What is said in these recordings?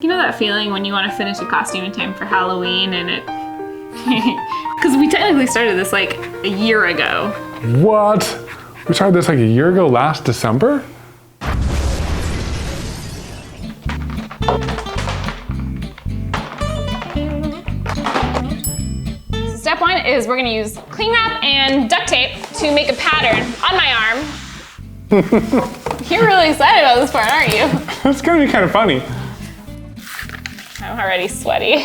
You know that feeling when you want to finish a costume in time for Halloween and it... Because we technically started this like a year ago. What? We started this like a year ago, last December? Step one is we're gonna use cling wrap and duct tape to make a pattern on my arm. You're really excited about this part, aren't you? It's gonna be kind of funny. I'm already sweaty.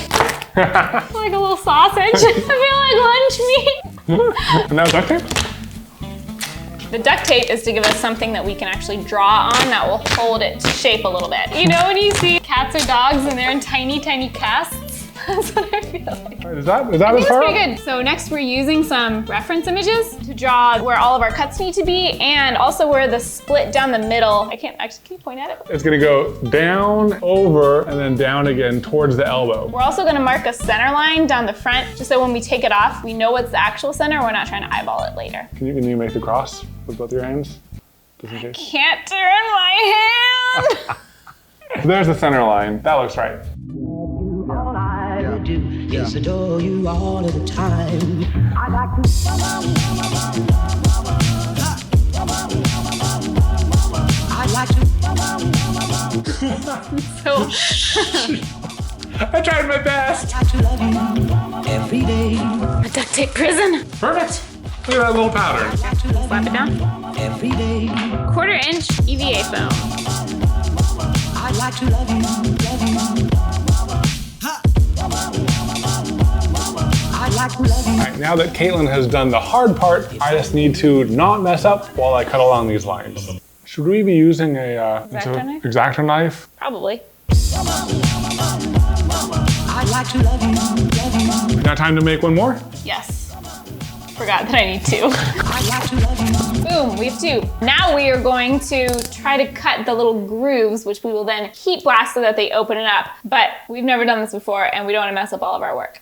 Like a little sausage. I feel like lunch meat. And now duct tape? The duct tape is to give us something that we can actually draw on that will hold it to shape a little bit. You know when you see cats or dogs and they're in tiny, tiny casts? That's what I feel like. Is that as That's far? pretty good. So next we're using some reference images to draw where all of our cuts need to be and also where the split down the middle. I can't actually, can you point at it? It's gonna go down, over, and then down again towards the elbow. We're also gonna mark a center line down the front just so when we take it off, we know what's the actual center. We're not trying to eyeball it later. Can you make the cross with both your hands? Just in case. Can't turn my hand. There's the center line. That looks right. All I do is adore you all of the time. I like to. I like So, I tried my best. I like to love you every day. a duct tape prison. Perfect. Look at that little pattern. I like to love Slap it down. you every day. 1/4 inch EVA foam. I like to love you, love you. I like to love you. All right, now that Katelyn has done the hard part, I just need to not mess up while I cut along these lines. Should we be using a X-Acto knife? X-Acto knife? Probably. I like to love you, love you. Got time to make one more? Yes. Forgot that I need two. I like to love you. Boom, we have two. Now we are going to try to cut the little grooves, which we will then heat blast so that they open it up. But we've never done this before and we don't want to mess up all of our work.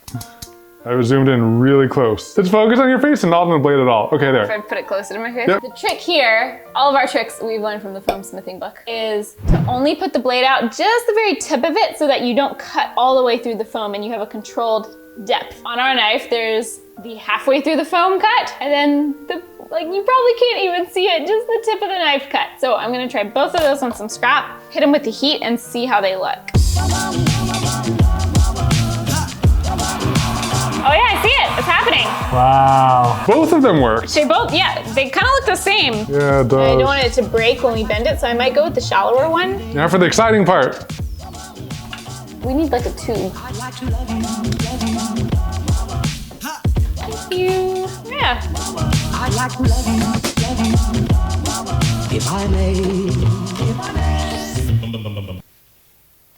I was zoomed in really close. Let's focus on your face and not on the blade at all. Okay, If there. I put it closer to my face. Yep. The trick here, all of our tricks we've learned from the foam smithing book, is to only put the blade out just the very tip of it so that you don't cut all the way through the foam and you have a controlled depth. On our knife, there's the halfway through the foam cut and then you probably can't even see it, just the tip of the knife cut. So I'm gonna try both of those on some scrap, hit them with the heat and see how they look. Oh yeah, I see it, it's happening. Wow. Both of them worked. They both, yeah, they kind of look the same. Yeah, it does. I don't want it to break when we bend it, so I might go with the shallower one. Now for the exciting part. We need like a tube. I like to love you, love you. Thank you. Yeah. I like to love you, love you. If I may.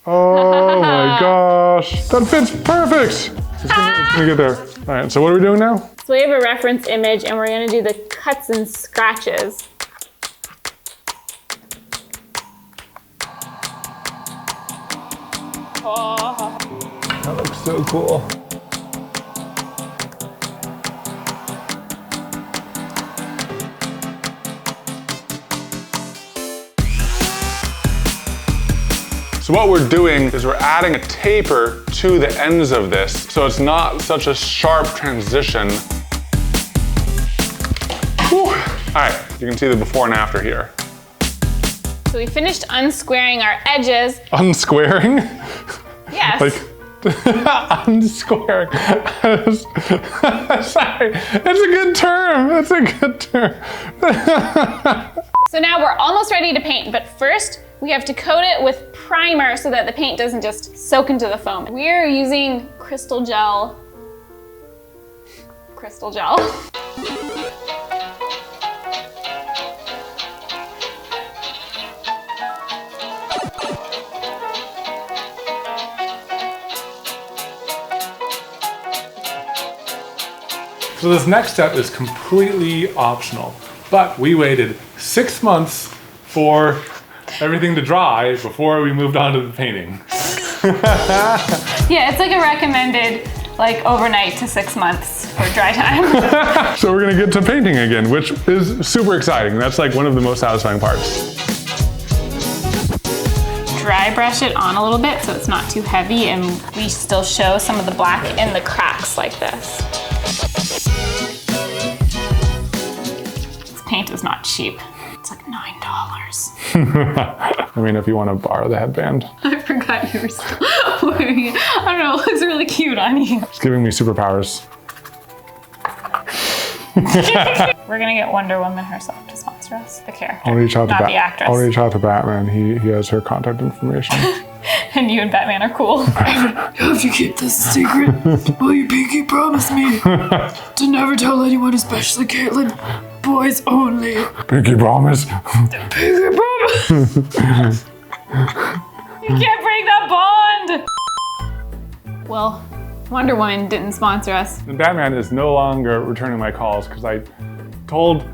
Oh my gosh. That fits perfect. It's gonna get there. All right, so what are we doing now? So we have a reference image and we're gonna do the cuts and scratches. Oh. That looks so cool. So what we're doing is we're adding a taper to the ends of this so it's not such a sharp transition. Whew. All right, you can see the before and after here. So we finished unsquaring our edges. Unsquaring? Yes. Unsquaring. Sorry, it's a good term. It's a good term. So now we're almost ready to paint, but first we have to coat it with primer so that the paint doesn't just soak into the foam. We're using crystal gel. Crystal gel. So this next step is completely optional, but we waited 6 months for everything to dry before we moved on to the painting. Yeah, it's like a recommended overnight to 6 months for dry time. So we're gonna get to painting again, which is super exciting. That's like one of the most satisfying parts. Dry dry brush it on a little bit so it's not too heavy and we still show some of the black in the cracks like this. This paint is not cheap. It's like $9. I mean, if you want to borrow the headband. I forgot you were still wearing it. I don't know, it looks really cute on you. It's giving me superpowers. We're gonna get Wonder Woman herself to sponsor us, the character, I'll reach out not to the actress. I'll reach out to Batman. He has her contact information. And you and Batman are cool. You have to keep this secret. Will you pinky promise me to never tell anyone, especially Katelyn? Boys only. Pinky promise. Pinky promise. You can't break that bond! Well, Wonder Woman didn't sponsor us. And Batman is no longer returning my calls because I told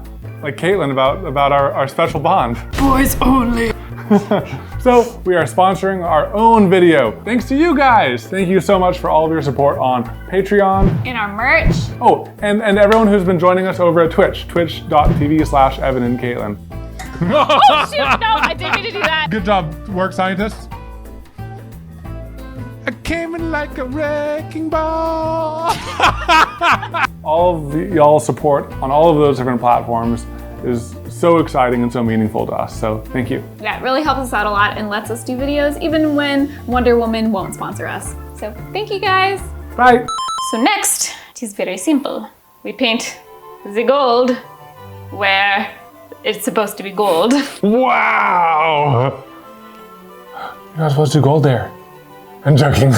Katelyn about our special bond. Boys only. So we are sponsoring our own video. Thanks to you guys. Thank you so much for all of your support on Patreon. In our merch. Oh, and everyone who's been joining us over at Twitch, twitch.tv/Evan and Katelyn. Oh shoot, no, I didn't mean to do that. Good job, work scientists. I came in like a wrecking ball. All of y'all's support on all of those different platforms is so exciting and so meaningful to us. So thank you. Yeah, it really helps us out a lot and lets us do videos even when Wonder Woman won't sponsor us. So thank you guys. Bye. So next, it is very simple. We paint the gold where it's supposed to be gold. Wow. You're not supposed to do gold there. I'm joking.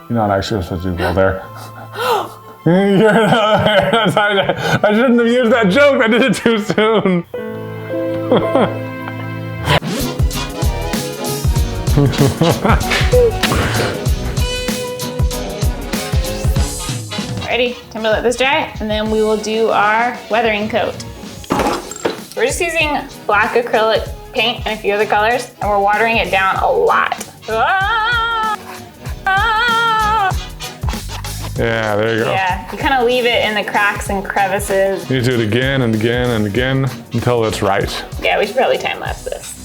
You're not actually supposed to do gold there. I shouldn't have used that joke. I did it too soon. Ready? Time to let this dry, and then we will do our weathering coat. We're just using black acrylic paint and a few other colors, and we're watering it down a lot. Yeah, there you go. Yeah, you kind of leave it in the cracks and crevices. You do it again and again and again until it's right. Yeah, we should probably time lapse this.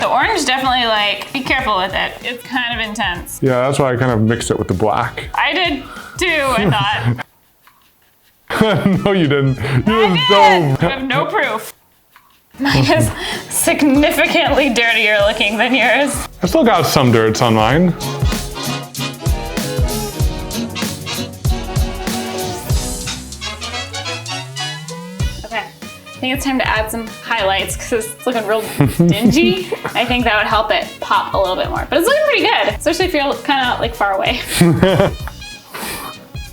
The orange definitely, be careful with it. It's kind of intense. Yeah, that's why I kind of mixed it with the black. I did too, I thought. No, you didn't. You I did did. I have no proof. Mine is significantly dirtier looking than yours. I still got some dirts on mine. Okay, I think it's time to add some highlights because it's looking real dingy. I think that would help it pop a little bit more. But it's looking pretty good, especially if you're kind of far away.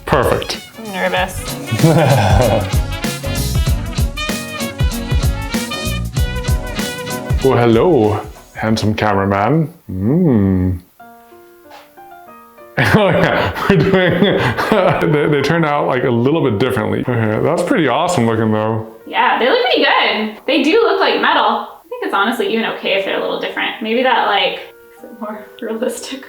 Perfect. I'm nervous. Well, hello, handsome cameraman. Oh yeah, we're doing, they turned out a little bit differently. That's pretty awesome looking though. Yeah, they look pretty good. They do look like metal. I think it's honestly even okay if they're a little different. Maybe that makes it more realistic.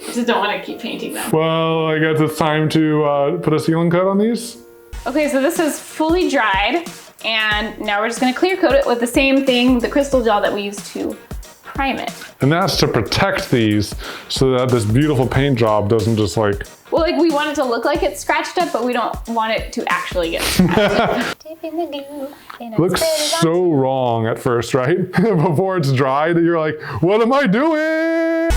I just don't want to keep painting them. Well, I guess it's time to put a sealing coat on these. Okay, so this is fully dried, and now we're just gonna clear coat it with the same thing, the crystal gel that we used to prime it. And that's to protect these so that this beautiful paint job doesn't just Well, we want it to look like it's scratched up, but we don't want it to actually get scratched. Dipping the glue in a looks so wrong at first, right? Before it's dried, you're like, what am I doing?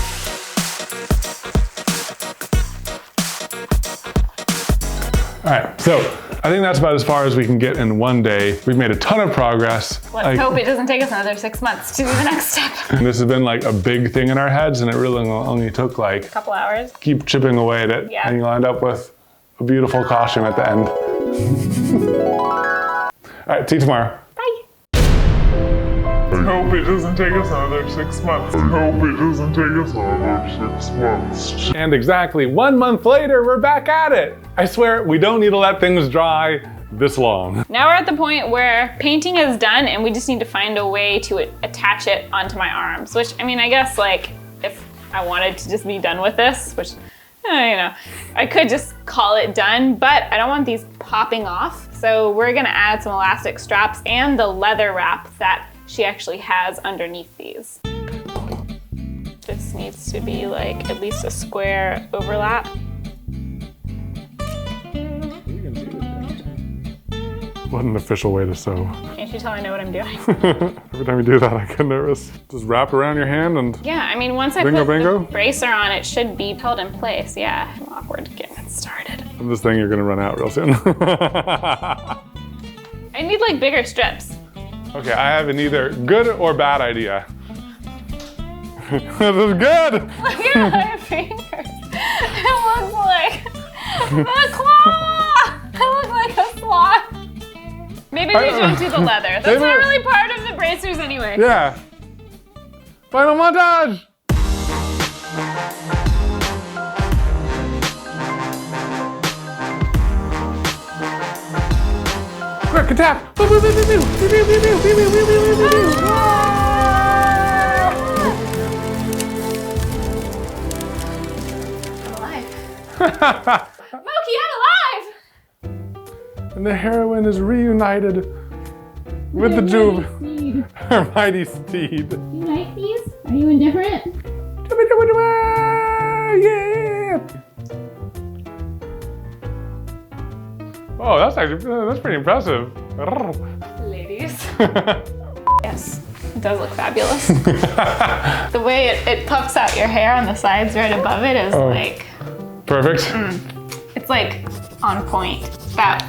All right, so I think that's about as far as we can get in one day. We've made a ton of progress. Let's hope it doesn't take us another 6 months to do the next step. And this has been a big thing in our heads, and it really only took A couple hours. keep chipping away at it, Yeah. and you'll end up with a beautiful costume at the end. All right, see you tomorrow. Bye. I hope it doesn't take us another 6 months. And exactly 1 month later, we're back at it. I swear, we don't need to let things dry this long. Now we're at the point where painting is done and we just need to find a way to attach it onto my arms, which, I mean, I guess if I wanted to just be done with this, which You know, I could just call it done, but I don't want these popping off. So we're gonna add some elastic straps and the leather wrap that she actually has underneath these. This needs to be like at least a square overlap. What an official way to sew. Can't you tell I know what I'm doing? Every time you do that, I get nervous. Just wrap around your hand and Yeah, I mean, once I Bingo, put bingo? the bracer on, it should be held in place. Yeah, I'm awkward getting it started. from this thing, you're gonna run out real soon. I need like bigger strips. Okay, I have an either good or bad idea. This is good! Look at my fingers. It looks like a claw. It looks like a sloth. Maybe we shouldn't do the leather. That's Maybe- not really part of the bracers anyway. Yeah. Final montage! Quick, a tap! Boo, boo, boo, boo, boo. Boo, boo, boo, boo, boo, boo, boo, boo, boo, boo. I'm alive. Moki, I'm alive! And the heroine is reunited with the Juve, her mighty steed. You like these? Are you indifferent? Yeah! Oh, that's pretty impressive. Ladies. Yes, it does look fabulous. The way it puffs out your hair on the sides right above it is like, Perfect. it's like on point. That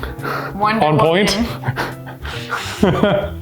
Wonder On point? Woman